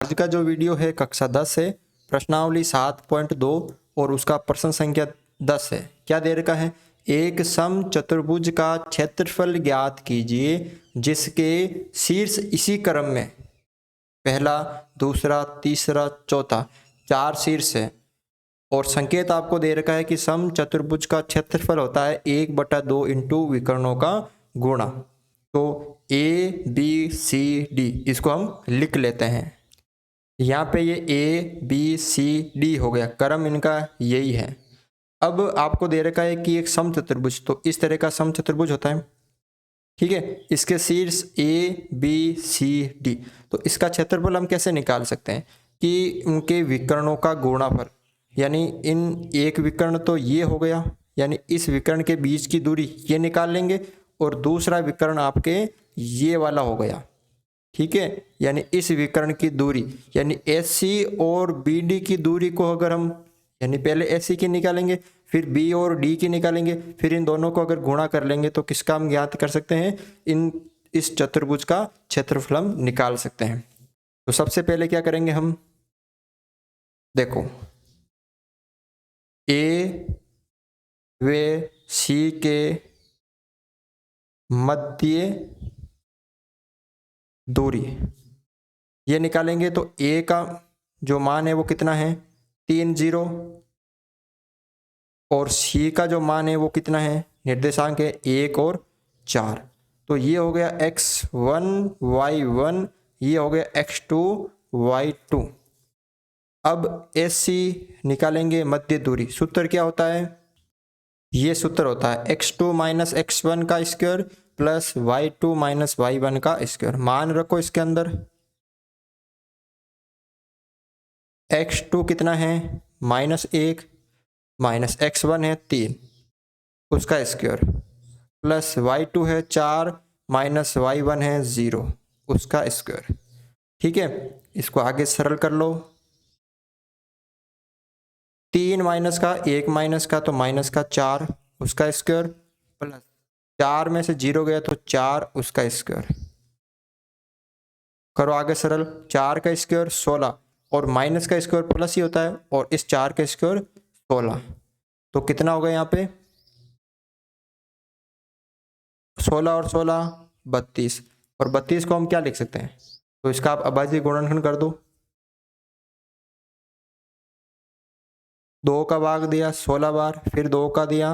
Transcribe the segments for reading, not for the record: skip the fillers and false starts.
आज का जो वीडियो है कक्षा 10 है, प्रश्नावली 7.2 और उसका प्रश्न संख्या 10 है। क्या दे रखा है? एक समचतुर्भुज का क्षेत्रफल ज्ञात कीजिए जिसके शीर्ष इसी क्रम में पहला, दूसरा, तीसरा, चौथा 4 शीर्ष है और संकेत आपको दे रखा है कि समचतुर्भुज का क्षेत्रफल होता है 1/2 इंटू विकर्णों का गुणा। तो ए बी सी डी इसको हम लिख लेते हैं। यहाँ पे ये ए बी सी डी हो गया, क्रम इनका यही है। अब आपको दे रखा है कि एक समचतुर्भुज, तो इस तरह का समचतुर्भुज होता है, ठीक है। इसके शीर्ष ए बी सी डी, तो इसका क्षेत्रफल हम कैसे निकाल सकते हैं कि उनके विकर्णों का गुणाफल, यानी इन एक विकर्ण तो ये हो गया, यानी इस विकर्ण के बीच की दूरी ये निकाल लेंगे और दूसरा विकर्ण आपके ये वाला हो गया, ठीक है। यानी इस विकर्ण की दूरी यानी AC और BD की दूरी को अगर हम, यानी पहले AC की निकालेंगे फिर B और D की निकालेंगे, फिर इन दोनों को अगर गुणा कर लेंगे तो किसका हम ज्ञात कर सकते हैं, इस चतुर्भुज का क्षेत्रफल हम निकाल सकते हैं। तो सबसे पहले क्या करेंगे हम, देखो A व C के मध्य दूरी ये निकालेंगे तो A का जो मान है वो कितना है 3 0 और C का जो मान है वो कितना है, निर्देशांक है 1 और 4। तो ये हो गया x1 y1, ये हो गया x2 y2। अब AC निकालेंगे मध्य दूरी, सूत्र क्या होता है, ये सूत्र होता है x2 माइनस x1 का square plus y2 minus y1 का स्क्वायर। मान रखो इसके अंदर x2 कितना है -1 माइनस x1 है 3 उसका स्क्वायर प्लस y2 है 4 माइनस y1 है 0 उसका स्क्वायर, ठीक है। इसको आगे सरल कर लो, 3 माइनस का 1 माइनस का तो माइनस का 4 उसका स्क्वायर प्लस 4 में से 0 गया तो 4 उसका स्क्वायर। करो आगे सरल, 4 का स्क्वायर 16 और माइनस का स्क्वायर प्लस ही होता है और इस 4 का स्क्वायर 16, तो कितना होगा यहाँ पे 16 और 16 32, और 32 को हम क्या लिख सकते हैं, तो इसका आप अभाज्य गुणनखंड कर दो। 2 का भाग दिया 16 बार, फिर 2 का दिया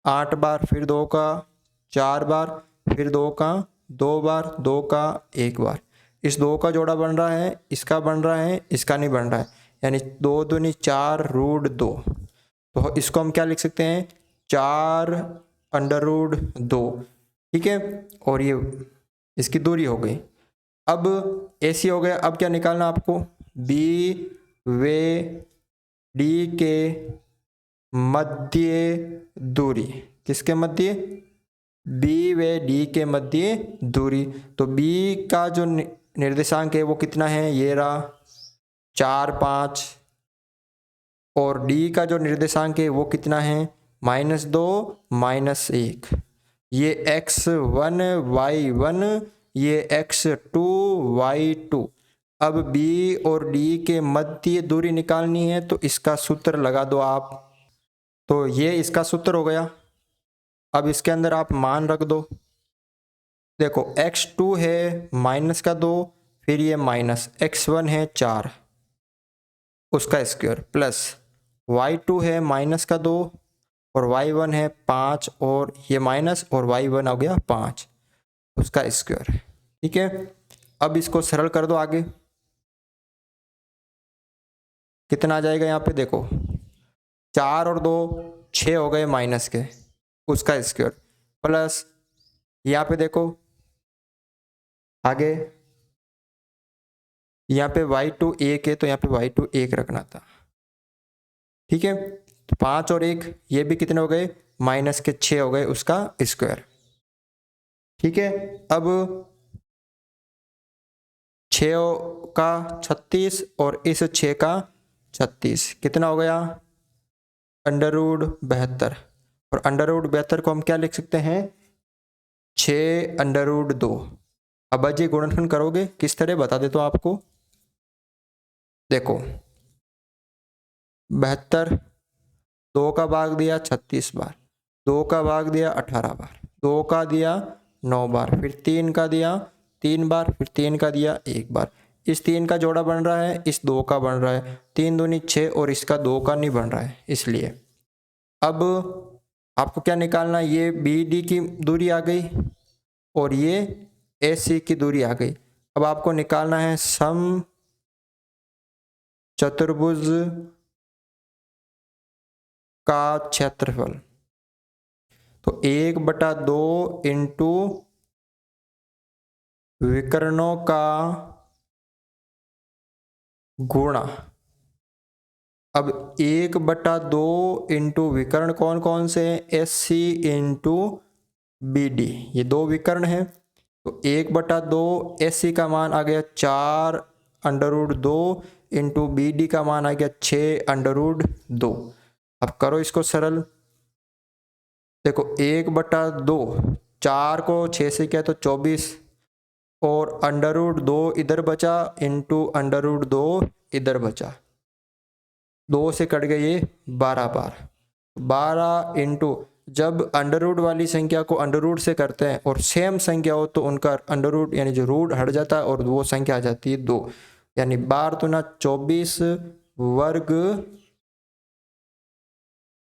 8 बार, फिर 2 का 4 बार, फिर 2 का 2 बार, 2 का 1 बार। इस 2 का जोड़ा बन रहा है, इसका बन रहा है, इसका नहीं बन रहा है, यानी 2 दूनी 4 रूट 2। तो इसको हम क्या लिख सकते हैं 4 अंडर रूट 2, ठीक है। और ये इसकी दूरी हो गई। अब AC हो गया, अब क्या निकालना आपको, B व D के मध्य दूरी, किसके मध्य, B व D के मध्य दूरी। तो B का जो निर्देशांक है वो कितना है, ये रहा 4 5, और D का जो निर्देशांक है वो कितना है -2 -1। ये x1 y1, ये x2 y2। अब B और D के मध्य दूरी निकालनी है तो इसका सूत्र लगा दो आप, तो ये इसका सूत्र हो गया। अब इसके अंदर आप मान रख दो, देखो x2 है -2, फिर ये माइनस x1 है 4 उसका स्क्वायर प्लस y2 है -2 और y1 है 5 और ये माइनस और y1 हो गया 5 उसका स्क्वायर, ठीक है। अब इसको सरल कर दो आगे, कितना आ जाएगा यहाँ पे, देखो 4 और 2 6 हो गए माइनस के उसका स्क्वायर प्लस यहाँ पे देखो आगे, यहाँ पे y2 1 है तो यहाँ पे y2 1 रखना था, ठीक है। तो 5 और 1 ये भी कितने हो गए माइनस के 6 हो गए उसका स्क्वायर, ठीक है। अब 6 का 36 और इस 6 का 36 कितना हो गया अंडर रूट 72, और अंडर रूट 72 को हम क्या लिख सकते हैं 6 अंडर रूट 2। अब अजय गुणनखंड करोगे किस तरह बता देता हूँ आपको, देखो 72, 2 का भाग दिया 36 बार, 2 का भाग दिया 18 बार, 2 का दिया 9 बार, फिर 3 का दिया 3 बार, फिर 3 का दिया 1 बार। इस 3 का जोड़ा बन रहा है, इस 2 का बन रहा है, 3 दूनी 6 और इसका 2 का नहीं बन रहा है। इसलिए अब आपको क्या निकालना है, ये बी डी की दूरी आ गई और ये ए सी की दूरी आ गई। अब आपको निकालना है सम चतुर्भुज का क्षेत्रफल। तो 1/2 इंटू विकर्णों का गुणा। अब 1/2 इंटू विकर्ण कौन कौन से हैं, S C into B D, ये 2 विकर्ण हैं। तो 1/2 एस सी का मान आ गया 4√2 इंटू बी डी का मान आ गया 6√2। अब करो इसको सरल। देखो 1/2, 4 को 6 से किया तो 24 और √2 इधर बचा इंटू √2 इधर बचा, 2 से कट गए ये 12 बार। 12 इंटू, जब अंडर वाली संख्या को अंडर से करते हैं और सेम संख्या हो तो उनका अंडर यानी जो रूट हट जाता है और वो संख्या आ जाती है 2, यानी 12×24 वर्ग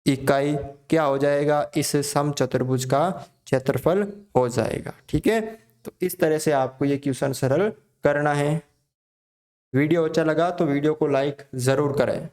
इकाई क्या हो जाएगा, इस सम चतुर्भुज का क्षेत्रफल हो जाएगा। ठीक है, तो इस तरह से आपको ये क्वेश्चन सरल करना है। वीडियो अच्छा लगा तो वीडियो को लाइक जरूर करें।